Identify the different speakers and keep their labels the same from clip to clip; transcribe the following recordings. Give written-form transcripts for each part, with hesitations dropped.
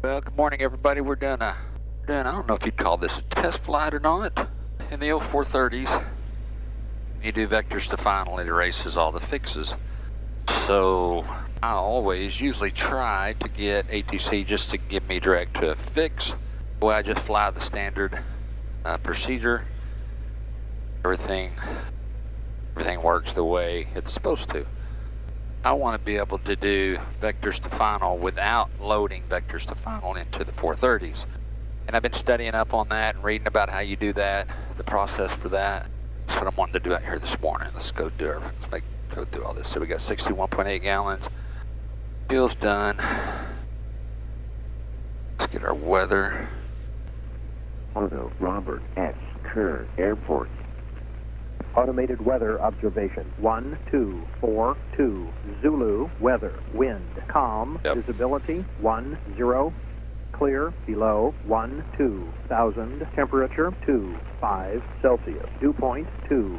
Speaker 1: Well, good morning, everybody. We're doing I don't know if you'd call this a test flight or not. In the 0430s, you do vectors to final, it erases all the fixes. So I usually try to get ATC just to give me direct to a fix. Well, I just fly the standard procedure. Everything works the way it's supposed to. I want to be able to do vectors to final without loading vectors to final into the 430s. And I've been studying up on that and reading about how you do that, the process for that. That's what I'm wanting to do out here this morning. Let's go do all this. So we got 61.8 gallons. Fuel's done. Let's get our weather.
Speaker 2: Auto Robert X Kerr Airport.
Speaker 3: Automated weather observation. 1242 Zulu weather. Wind calm.
Speaker 1: Yep.
Speaker 3: Visibility 10. Clear below 12,000. Temperature 25 Celsius. Dew point 20.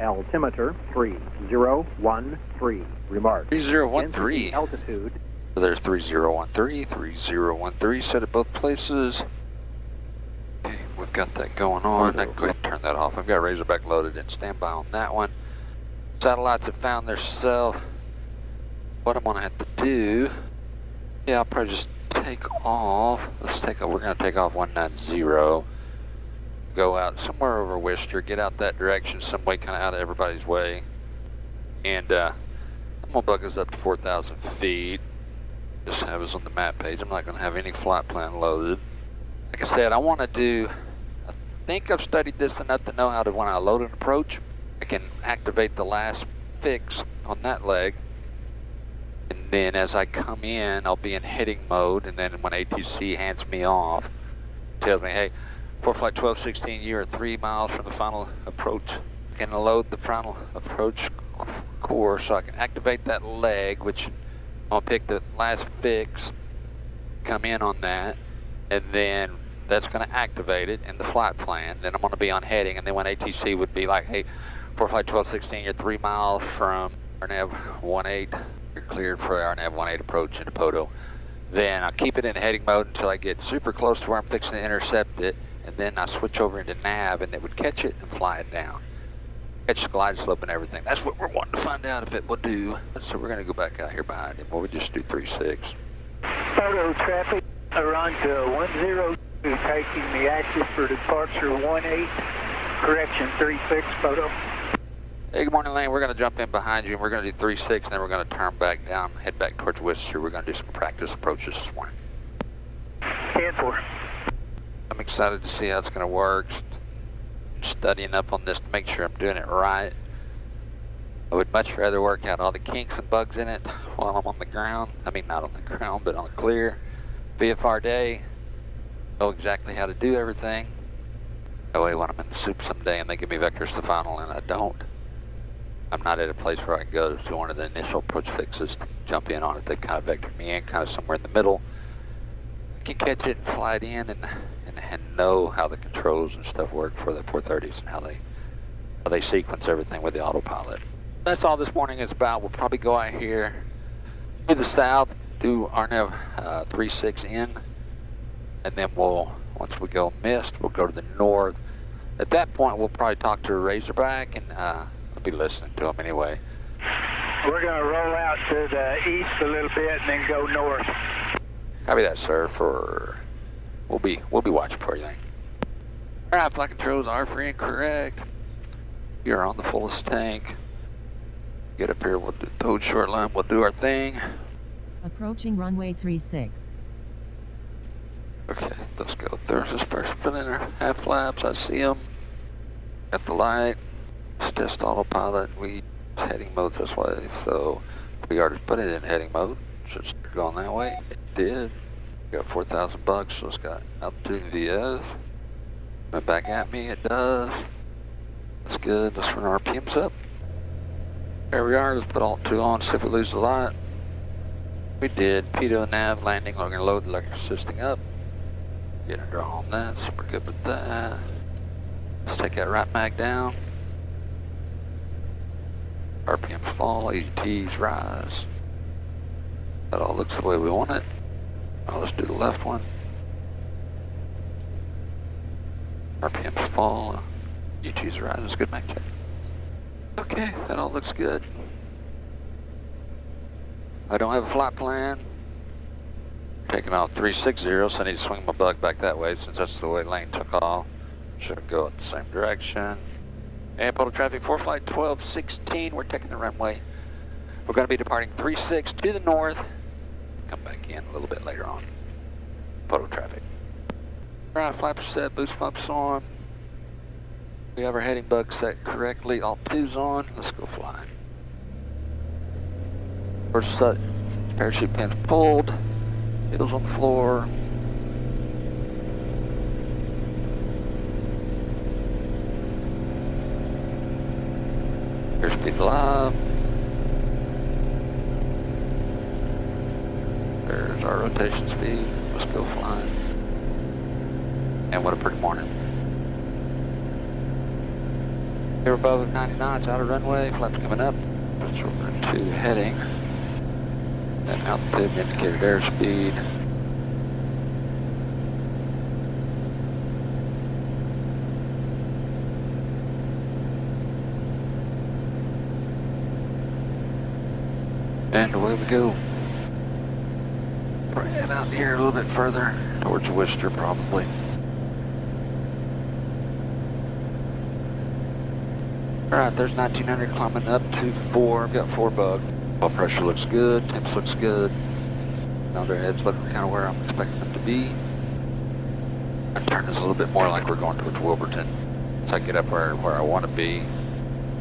Speaker 3: Altimeter 3013. Remark.
Speaker 1: 3013.
Speaker 3: Altitude.
Speaker 1: So there's 3013 set at both places. Okay, we've got that going on. I can go ahead and turn that off. I've got Razorback loaded in standby on that one. Satellites have found their self. What I'm gonna have to do, I'll probably just take off. We're gonna take off 190. Go out somewhere over Worcester, get out that direction, some way kind of out of everybody's way. And I'm gonna bug us up to 4,000 feet. Just have us on the map page. I'm not gonna have any flight plan loaded. Like I said, I think I've studied this enough to know how to, when I load an approach, I can activate the last fix on that leg. And then as I come in, I'll be in heading mode. And then when ATC hands me off, tells me, hey, for flight 1216, you are 3 miles from the final approach. I can load the final approach course so I can activate that leg, which I'll pick the last fix, come in on that. And then that's going to activate it in the flight plan. Then I'm going to be on heading, and then when ATC would be like, hey, for flight 1216, you're 3 miles from RNAV 18. You're cleared for RNAV 18 approach into Poto. Then I'll keep it in heading mode until I get super close to where I'm fixing to intercept it, and then I switch over into nav, and it would catch it and fly it down. Catch the glide slope and everything. That's what we're wanting to find out if it will do. So we're going to go back out here behind him. Well, we just do 3-6.
Speaker 4: Photo traffic. Around 10, taking the active for departure 18, correction 36, photo.
Speaker 1: Hey, good morning, Lane. We're going to jump in behind you, and we're going to do 3-6, and then we're going to turn back down, head back towards Worcester. We're going to do some practice approaches this morning.
Speaker 4: 10-4.
Speaker 1: I'm excited to see how it's going to work. Studying up on this to make sure I'm doing it right. I would much rather work out all the kinks and bugs in it while I'm on the ground. I mean, not on the ground, but on a clear VFR day. Know exactly how to do everything. That way when I'm in the soup someday and they give me vectors to final and I don't, I'm not at a place where I can go to one of the initial approach fixes to jump in on it. They kind of vectored me in kind of somewhere in the middle. I can catch it and fly it in and know how the controls and stuff work for the 430s and how they sequence everything with the autopilot. That's all this morning is about. We'll probably go out here to the south, do RNAV 36 in, and then once we go mist, we'll go to the north. At that point, we'll probably talk to a Razorback, and I'll be listening to him anyway.
Speaker 4: We're going to roll out to the east a little bit and then go north.
Speaker 1: Copy that, sir. We'll be watching for you then. All right, flight controls are free and correct. You're on the fullest tank. Get up here, we'll do the short line, we'll do our thing.
Speaker 5: Approaching runway 36.
Speaker 1: Okay, let's go. There's this person putting in their half flaps. I see them. Got the light. Let's test autopilot. We heading mode this way, so we already put it in heading mode. Should start going that way. It did. Got 4,000 bucks, so it's got altitude VS. Went back at me. It does. That's good. Let's run RPMs up. There we are. Let's put alt 2 on. See if we lose the light. We did. Pitot nav landing. We're going to load the electric assisting up. Get a draw on that, so we're good with that. Let's take that right mag down. RPMs fall, EGTs rise. That all looks the way we want it. Now let's do the left one. RPMs fall. You choose right. That's a good mic check. Okay, that all looks good. I don't have a flight plan. Taking off 360, so I need to swing my bug back that way since that's the way lane took off. Should go at the same direction. And total traffic for flight 1216. We're taking the runway. We're going to be departing 36 to the north. Come back in a little bit later on. Total traffic. All right, flaps set, boost pumps on. We have our heading bug set correctly. All 2's on. Let's go flying. First set, parachute pins pulled. Heels on the floor. Airspeed live. There's our rotation speed. Let's go flying. And what a pretty morning. Here above 90 knots, out of runway, flaps coming up. That's where we're to heading. And altitude and indicated airspeed. And away we go. We're heading out here a little bit further, towards Worcester probably. Alright, there's 1900 climbing up to 4. I've got 4 bug. Oil pressure looks good, temps looks good. Cylinder heads look kind of where I'm expecting them to be. I turn this a little bit more like we're going towards Wilburton. Once I get up where I want to be,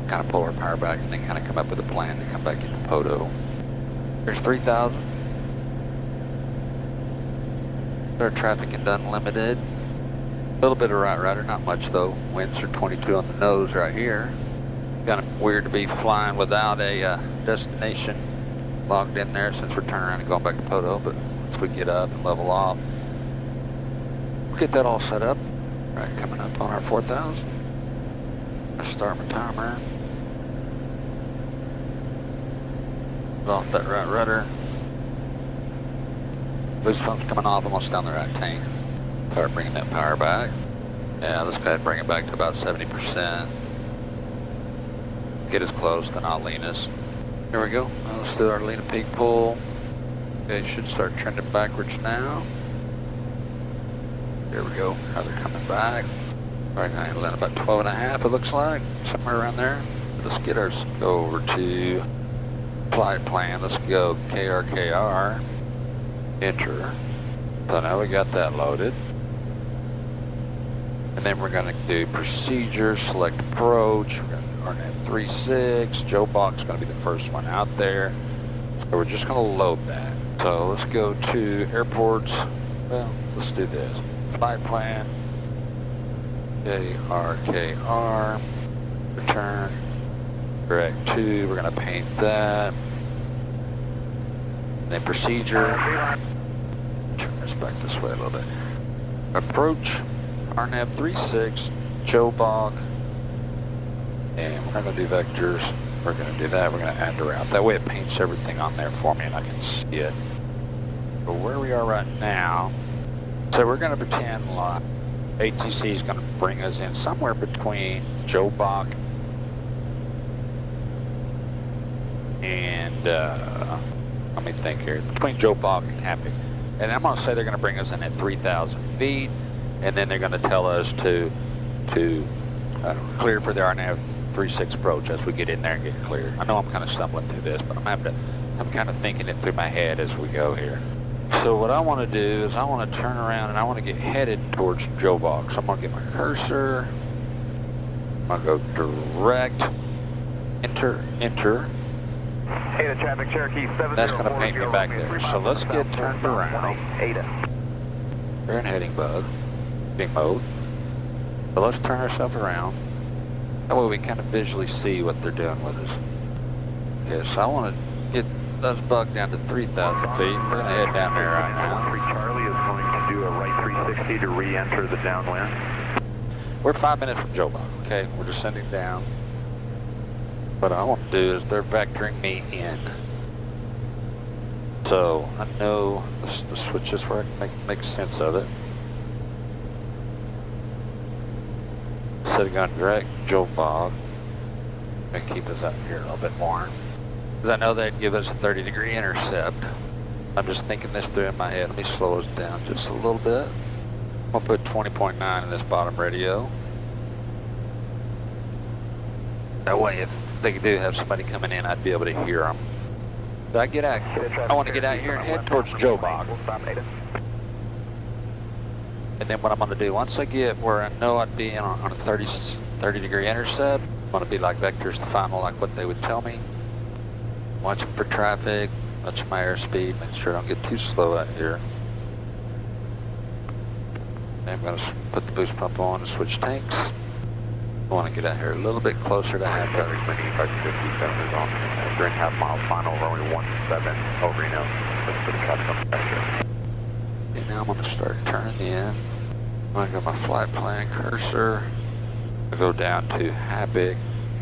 Speaker 1: kind of pull our power back and then kind of come up with a plan to come back into Poto. There's 3,000. Our traffic and unlimited. A little bit of right rudder, not much though. Winds are 22 on the nose right here. Kind of weird to be flying without a destination logged in there since we're turning around and going back to Poto, but once we get up and level off, we'll get that all set up. All right, coming up on our 4,000. Let's start my timer. Off that right rudder. Boost pump's coming off almost down the right tank. Start bringing that power back. Yeah, let's go ahead and bring it back to about 70%. Get us close, then I'll lean us. Here we go. Let's do our lean and peak pull. Okay, should start trending backwards now. Here we go. Now they're coming back. Right now, we're at about 12.5, it looks like. Somewhere around there. Let's get ours. Go over to flight plan. Let's go KRKR. Enter. So now we got that loaded. And then we're going to do procedure, select approach. We're going to do RNAV 36. Joe Bach's going to be the first one out there. So we're just going to load that. So let's go to airports. Well, let's do this. Flight plan. KRKR. Return. Direct 2. We're going to paint that. And then procedure. Turn this back this way a little bit. Approach. RNAV 36, Joe Bach, and we're going to do vectors. We're going to do that. We're going to add the route. That way it paints everything on there for me and I can see it. But where we are right now, so we're going to pretend like ATC is going to bring us in somewhere between Joe Bach and, let me think here, between Joe Bach and Happy. And I'm going to say they're going to bring us in at 3,000 feet. And then they're going to tell us to clear for the RNAV 36 approach as we get in there and get clear. I know I'm kind of stumbling through this, but I'm kind of thinking it through my head as we go here. So what I want to do is I want to turn around and I want to get headed towards Joe Bach. So I'm going to get my cursor. I'm going to go direct, enter.
Speaker 4: Ada traffic Cherokee 7.
Speaker 1: That's going to paint me back there. So let's get turned around.
Speaker 4: Ada.
Speaker 1: We're in heading bug. Mode. So let's turn ourselves around. That way we kind of visually see what they're doing with us. Okay, so I want to get us bugged down to 3,000 feet. We're going to head down there right now.
Speaker 4: Charlie is going to do a right 360 to re-enter the downwind.
Speaker 1: We're 5 minutes from Joe Bach, okay? We're descending down. What I want to do is they're vectoring me in. So I know the switches where I can make sense of it. Setting on direct Joe Bob. Gonna keep us up here a little bit more. Because I know they'd give us a 30-degree intercept. I'm just thinking this through in my head. Let me slow us down just a little bit. I'm gonna put 20.9 in this bottom radio. That way if they do have somebody coming in, I'd be able to hear them. But I get out, I want to get out here and head towards Joe Bog. And then what I'm going to do, once I get where I know I'd be in on a 30-degree intercept, I'm going to be like vectors to final, like what they would tell me. Watching for traffic, watching my airspeed, make sure I don't get too slow out here. And I'm going to put the boost pump on and switch tanks. I want to get out here a little bit closer to half hour.
Speaker 2: 5557 is on. Green half mile final, runway 17, over, look for the traffic on the pressure.
Speaker 1: Okay, now I'm going to start turning in. I'm going to go my flight plan cursor. I go down to Habic,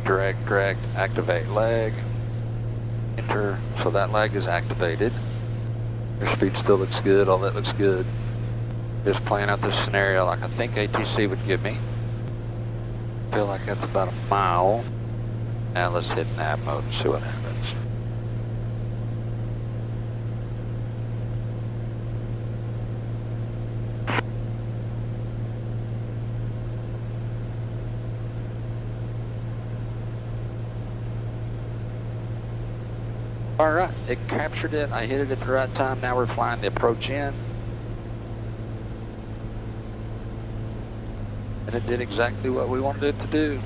Speaker 1: direct, activate leg. Enter, so that leg is activated. Your speed still looks good, all that looks good. Just playing out this scenario like I think ATC would give me. Feel like that's about a mile. Now let's hit nav mode and see what happens. All right, it captured it. I hit it at the right time. Now we're flying the approach in. And it did exactly what we wanted it to do.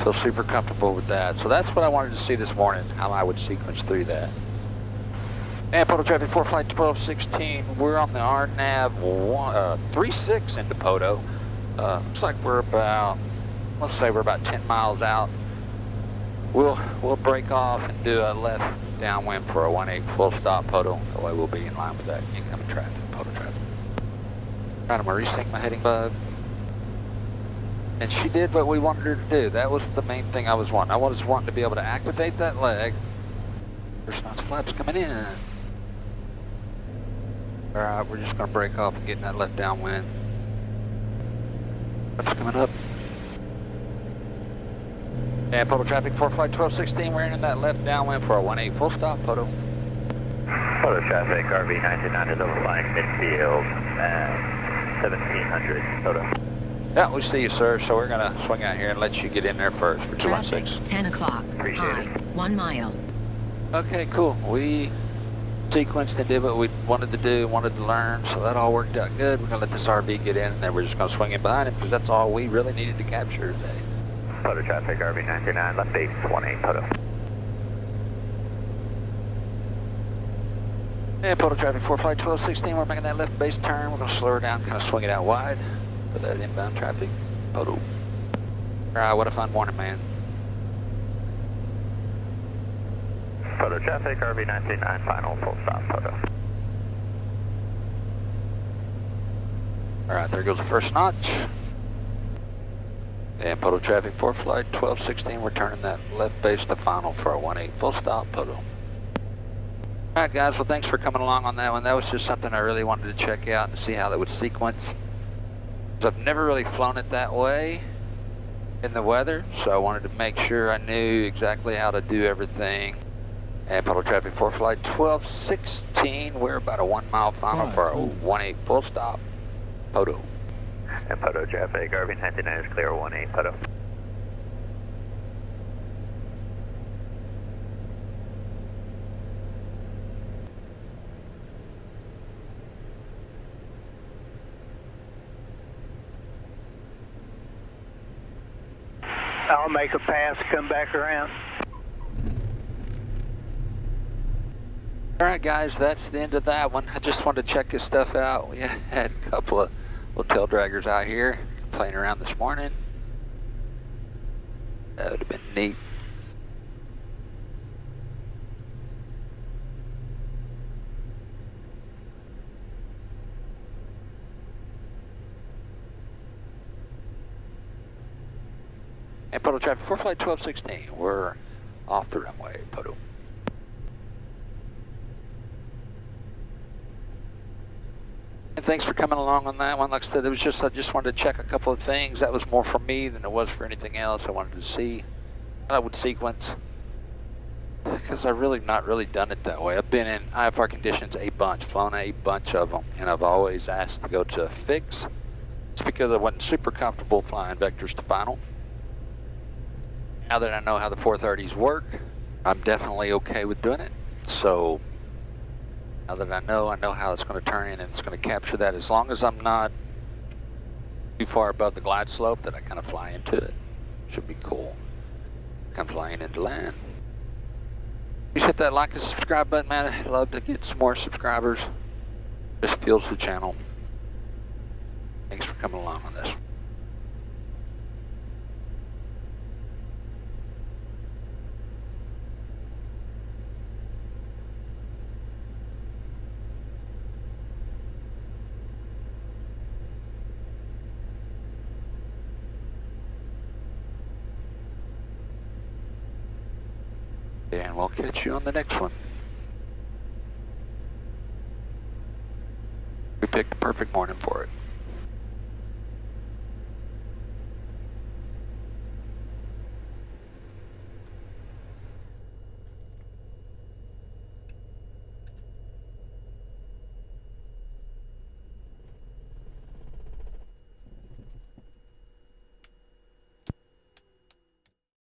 Speaker 1: Feel super comfortable with that. So that's what I wanted to see this morning, how I would sequence through that. And Poto traffic for flight 1216. We're on the RNAV 36 into Poto. Looks like we're about, let's say we're about 10 miles out. We'll break off and do a left downwind for a 18 full stop Poto. That way we'll be in line with that incoming traffic, Poto traffic. Trying to resync my heading bug. And she did what we wanted her to do. That was the main thing I was wanting. I was wanting to be able to activate that leg. There's not flaps coming in. All right, we're just gonna break off and get in that left downwind. Flaps coming up. And Poto traffic for flight 1216, we're in that left downwind for a 18 full stop, Poto.
Speaker 2: Poto traffic, RV 99 is overflying midfield at 1700, Poto.
Speaker 1: Yeah, we see you, sir. So we're gonna swing out here and let you get in there first for 216.
Speaker 5: 10 o'clock.
Speaker 2: Appreciate
Speaker 5: High,
Speaker 2: it.
Speaker 5: 1 mile.
Speaker 1: Okay, cool. We sequenced and did what we wanted to do, wanted to learn, so that all worked out good. We're gonna let this RV get in, and then we're just gonna swing in behind him because that's all we really needed to capture today.
Speaker 2: Poto traffic, RV 99, left base 18, Poto.
Speaker 1: And Poto traffic for flight 1216, we're making that left base turn. We're gonna slow her down, kind of swing it out wide for that inbound traffic. Poto. All right, what a fun morning, man.
Speaker 2: Poto traffic, RV 99, final, full stop, Poto.
Speaker 1: All right, there goes the first notch. And Poto traffic for flight 1216, we're turning that left base to final for a 18 full stop, Poto. All right, guys, well, thanks for coming along on that one. That was just something I really wanted to check out and see how that would sequence. I've never really flown it that way in the weather, so I wanted to make sure I knew exactly how to do everything. And Poto traffic for flight 1216, we're about a 1 mile final for a 18 full stop, Poto.
Speaker 2: And Poto traffic, RV 99 is clear, 18, Poto.
Speaker 4: I'll make a pass, come back around.
Speaker 1: All right, guys, that's the end of that one. I just wanted to check this stuff out. We had a couple of little tail draggers out here playing around this morning. That would have been neat. And Poto traffic for flight 1216, we're off the runway, Poto. And thanks for coming along on that one. Like I said, it was just, I just wanted to check a couple of things. That was more for me than it was for anything else. I wanted to see how I would sequence, because I've really not really done it that way. I've been in IFR conditions a bunch, flown a bunch of them, and I've always asked to go to a fix. It's because I wasn't super comfortable flying vectors to final. Now that I know how the 430s work, I'm definitely okay with doing it. So now that I know how it's going to turn in and it's going to capture that, as long as I'm not too far above the glide slope that I kind of fly into it. Should be cool. Come flying into land. Please hit that like and subscribe button, man. I'd love to get some more subscribers. This fuels the channel. Thanks for coming along on this. And we'll catch you on the next one. We picked the perfect morning for it.